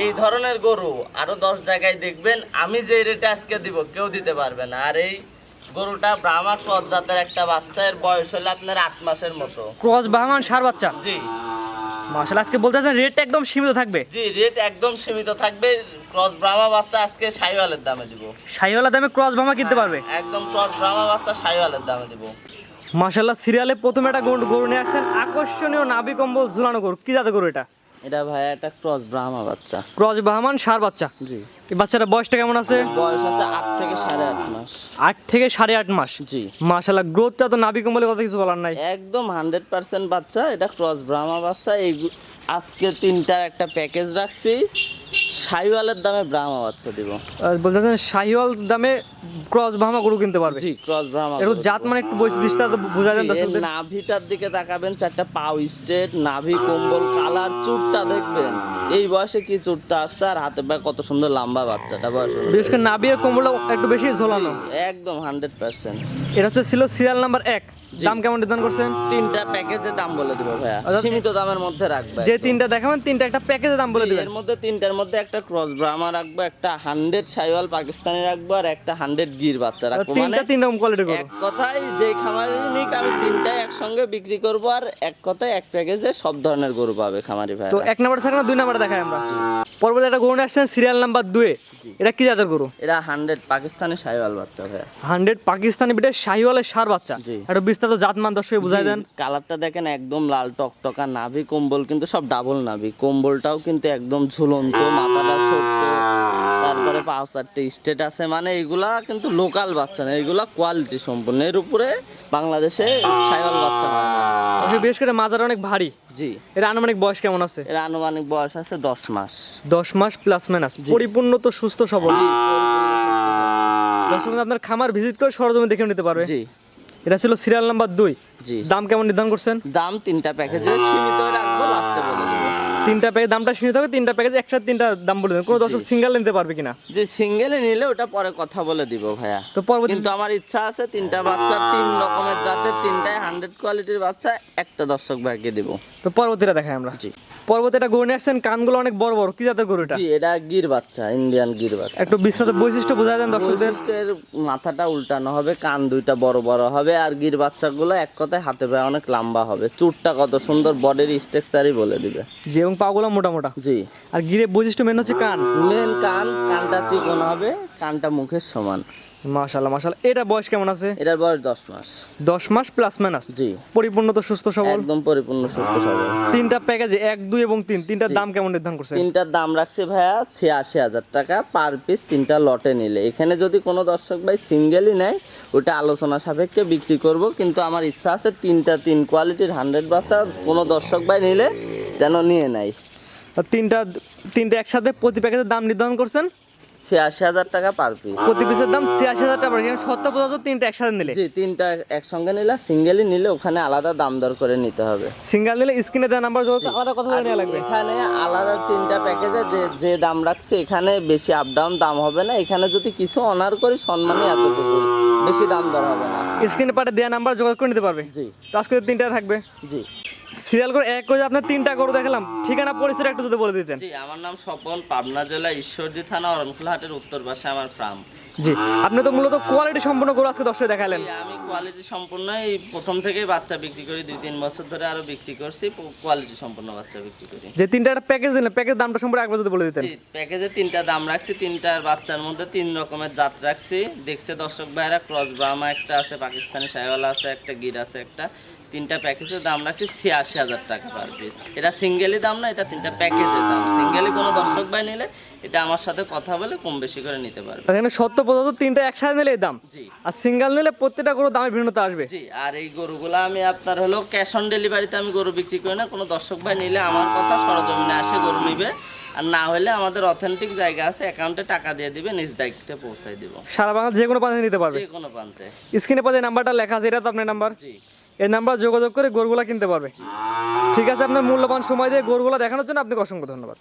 এই ধরনের গরু আরো 10 জায়গায় দেখবেন। আমি যে রেটে আজকে দিব কেউ দিতে পারবে না। আর এই গরুটা ব্রাহ্মা ক্রস জাতের একটা বাচ্চা, এর বয়স হলো আপনার 8 মাসের মতো। ক্রস বাহামান ষাঁড় বাচ্চা। জি মাশাআল্লাহ, আজকে বলতেছেন রেট একদম সীমিত থাকবে। জি, রেট একদম সীমিত থাকবে। ক্রস ব্রাহ্মা বাচ্চা আজকে শাহিওয়ালের দামে দিব। শাহিওয়ালা দামে ক্রস বাহামা কিনতে পারবে একদম ক্রস ব্রাহ্মা বাচ্চা শাহিওয়ালের দামে দিব। মাশাআল্লাহ, সিরিয়ালে প্রথমে একটা গরু নিয়ে আসছেন, আকর্ষণীয় নাভি কম্বল ঝুলানো গরু। কি জাতের গরু এটা? এটা ভাইয়া একটা ক্রস ব্রাহ্মা বাচ্চা। ক্রস বাহামান ষাঁড় বাচ্চা। জি, এই বাচ্চাটার বয়সটা কেমন আছে? বয়স আছে 8 থেকে 8.5 মাস। 8 থেকে 8.5 মাস। জি, মাশাআল্লাহ, গ্রোথটা তো নাভি কম্বলে কথা কিছু বলার নাই। একদম 100% বাচ্চা। এটা ক্রস ব্রাহ্মা বাচ্চা। এই আজকে তিনটার একটা প্যাকেজ রাখছি, শাহিওয়ালের দামে ব্রাহ্মা বাচ্চা দিব। বলতেছেন শাহিওয়াল দামে ক্রস বাহামা গরু কিনতে পারবে। জি, ক্রস ব্রাহ্মা। এর জাত মানে একটু বিস্তারিত বুঝা দেন দর্শকদের। নাভিটার দিকে তাকাবেন, 4টা পাও স্ট্রেট, নাভি কম্বল, কালার, চুটটা দেখবেন। এই বয়সে কি চুটটা আসছে, আর হাতে পায়ে কত সুন্দর লম্বা বাচ্চাটা বয়স। বিশেষ করে নাভি আর কম্বলটা একটু বেশি ঝোলানো। একদম 100%। এটা ছিল সিরিয়াল নাম্বার 1। দাম কেমন নির্ধারণ করছেন? তিনটা প্যাকেজের দাম বলে দিব ভাইয়া, সীমিত দামের মধ্যে রাখবে। যে তিনটা দেখাবেন তিনটা একটা প্যাকেজের দাম বলে দিবেন। এর মধ্যে তিনটার মধ্যে একটা ক্রস ব্রাহ্মা রাখবো, একটা 100 শাহিওয়াল পাকিস্তানি রাখবো, আর একটা 100 গির বাচ্চা রাখবো। মানে তিন রকম কোয়ালিটি গরু। এক কথায় যে খামারি নিক আমি তিনটাই একসঙ্গে বিক্রি করব, আর এক কথায় এক প্যাকেজে সব ধরনের গরু পাবে খামারি ভাই। তো 1 নাম্বার থাকে না 2 নাম্বার দেখাই আমরা। পরবর্তী একটা গরু নিয়ে আসছেন সিরিয়াল নাম্বার 2 এ। এটা কি জাতের গরু? এটা 100 পাকিস্তানি শাহিওয়াল বাচ্চা ভাই। 100 পাকিস্তানি বিটের শাহিওয়ালের ষাঁড় বাচ্চা। জি। একটা বিস্তারিত জাতমান দর্শককে বুঝাই দেন। কালারটা দেখেন একদম লাল টকটকা, নাভি কম্বল কিন্তু সব ডাবল নাভি, কম্বলটাও কিন্তু একদম ঝুলন্ত, মাথাটা ছোট্ট, তারপরে পাও 4টে স্টেট আছে। মানে এগুলা কিন্তু লোকাল বাচ্চা না, এগুলা কোয়ালিটি সম্পূর্ণ। এর উপরে বাংলাদেশে শাহিওয়াল বাচ্চা হয় না। বিশেষ করে মাজার অনেক ভারী। জি, এর আনুমানিক বয়স কেমন আছে? এর আনুমানিক বয়স আছে 10 মাস। 10 মাস প্লাস মাইনাস। পরিপূর্ণ তো সুস্থ সবল। দর্শক আপনার খামার ভিজিট করে সরজমিনে দেখে নিতে পারবে। জি, এটা ছিল সিরিয়াল নাম্বার 2। জি। দাম কেমন নির্ধারণ করছেন? দাম তিনটা প্যাকেজে সীমিত রাখবো, লাস্টে বলে দেবো। তিনটা প্যাকেজ দামটা সীমিত হবে, তিনটা প্যাকেজ একসাথে তিনটা দাম বলে দেন। কোনো দর্শক সিঙ্গেল নিতে পারবে কিনা? যে সিঙ্গেলে নিলে ওটা পরে কথা বলে দিব ভাইয়া। তো পরবর্তী কিন্তু আমার ইচ্ছা আছে তিনটা বাচ্চা, 3 রকমের জাতের, তিনটাই 100 কোয়ালিটির বাচ্চা একটা দর্শক ভাইকে দিব। তো পরবর্তীটা দেখাই আমরা। জি, পরবর্তী একটা গরু নিয়ে আসছেন, কানগুলো অনেক বড় বড়। কি জাতের গরু এটা? জি, এটা গির বাচ্চা, ইন্ডিয়ান গির বাচ্চা। একটু বিস্তারিত বৈশিষ্ট্য বোঝায় দেন দর্শকদের। বৈশিষ্ট্যের মাথাটা উল্টানো হবে, কান দুইটা বড় বড় হবে, আর গির বাচ্চাগুলো এক কথায় হাতে পায়ে অনেক লম্বা হবে। চুটটা কত সুন্দর, বডির স্ট্রাকচারই বলে দিবে। জি, এবং পাগুলো মোটা মোটা। জি, আর গিরে বৈশিষ্ট্য মেন হচ্ছে কান। মেন কানটা চিকন হবে, কানটা মুখের সমান। মাশাআল্লাহ মাশাআল্লাহ। এটা বয়স কেমন আছে? এটার বয়স 10 মাস। 10 মাস প্লাস মাইনাস। জি, পরিপূর্ণ তো সুস্থ সবল। একদম পরিপূর্ণ সুস্থ সবল। তিনটা প্যাকেজে 1, 2 এবং 3 তিনটার দাম কেমন নির্ধারণ করছেন? তিনটার দাম রাখছি ভাইয়া 86,000 টাকা পার পিস, তিনটা লটে নিলে। এখানে যদি কোনো দর্শক ভাই সিঙ্গেলই নেয় ওটা আলোচনা সাপেক্ষে বিক্রি করব, কিন্তু আমার ইচ্ছা আছে তিনটা 3 কোয়ালিটির 100 বাচ্চা কোনো দর্শক ভাই নিলে যেন নিয়ে নেয়। আর তিনটা একসাথে প্রতি প্যাকেজের দাম নির্ধারণ করছেন 86,000 টাকা পার পিস। প্রতি পিসের দাম 86,000 টাকা। এখানে 70% তিনটা একসাথে নিলে। জি, তিনটা একসঙ্গে নিলে, সিঙ্গেলই নিলে ওখানে আলাদা দাম দর করে নিতে হবে। সিঙ্গেল নিলে স্ক্রিনে দেওয়া নাম্বার যোগাযোগ আলাদা কথা বলে নেওয়া লাগবে। এখানে আলাদা তিনটা প্যাকেজে যে দাম রাখছে, এখানে বেশি আপ ডাউন দাম হবে না। এখানে যদি কিছু অনার করি সম্মানই এতটুকু, বেশি দাম দর হবে না। স্ক্রিনে পাঠে দেওয়া নাম্বার যোগাযোগ করে নিতে পারবে। জি, তো আজকে তিনটা থাকবে। জি, সিরিয়াল করে এক করে আপনার তিনটা গরু দেখালাম। ঠিকানা পরিচয় একটু যদি বলে দিতেন। জি। আমার নাম স্বপন, পাবনা জেলা ঈশ্বরদী থানা অরণখোলা হাটের উত্তর পাশে আমার ফার্ম। জি, আপনি তো মূলত কোয়ালিটি সম্পূর্ণ গরু আজকে দর্শক দেখালেন। আমি কোয়ালিটি সম্পূর্ণ এই প্রথম থেকেই বাচ্চা বিক্রি করি, 2-3 বছর ধরে আরো বিক্রি করছি, কোয়ালিটি সম্পূর্ণ বাচ্চা বিক্রি করি। যে তিনটা একটা প্যাকেজ দিলেন, প্যাকেজ দামটা সম্পর্কে একবার যদি বলে দিতেন। জি, প্যাকেজে তিনটা দাম রাখছি, তিনটার বাচ্চার মধ্যে 3 রকমের জাত রাখছি। দেখছে দর্শক ভাইরা, ক্রস ব্রাহ্মা একটা আছে, পাকিস্তানি শাহিওয়াল আছে, একটা গির আছে একটা। তিনটা প্যাকেজের দাম রাখছি 86,000 টাকা পার পিস। এটা সিঙ্গেলই দাম না, এটা তিনটা প্যাকেজের দাম। সিঙ্গেলি কোনো দর্শক ভাই নিলে এটা আমার সাথে কথা বলে কম বেশি করে নিতে পারবে। এখানে 70% তিনটা একসাথে নিলে এই দাম। জি, আর সিঙ্গেল নিলে প্রত্যেকটা গরু দামের ভিন্নতা আসবে। জি। আর এই গরুগুলো আমি আপনার হলো ক্যাশ অন ডেলিভারিতে আমি গরু বিক্রি করি না। কোনো দর্শক ভাই নিলে আমার কথা সরজমিনে আসে গরু নিবে, আর না হলে আমাদের অথেন্টিক জায়গা আছে, অ্যাকাউন্টে টাকা দিয়ে দিবে, নিজ দায়িত্বে পৌঁছাই দিব। সারা বাংলা যে কোনো প্রান্তে নিতে পারবে। যে কোনো প্রান্তে। স্ক্রিনে পাশে নাম্বারটা লেখা আছে, এটা তো আপনার নাম্বার। জি, এই নাম্বার যোগাযোগ করে গরুগুলা কিনতে পারবে। ঠিক আছে, আপনার মূল্যবান সময় দিয়ে গরুগুলা দেখানোর জন্য আপনাকে অসংখ্য ধন্যবাদ।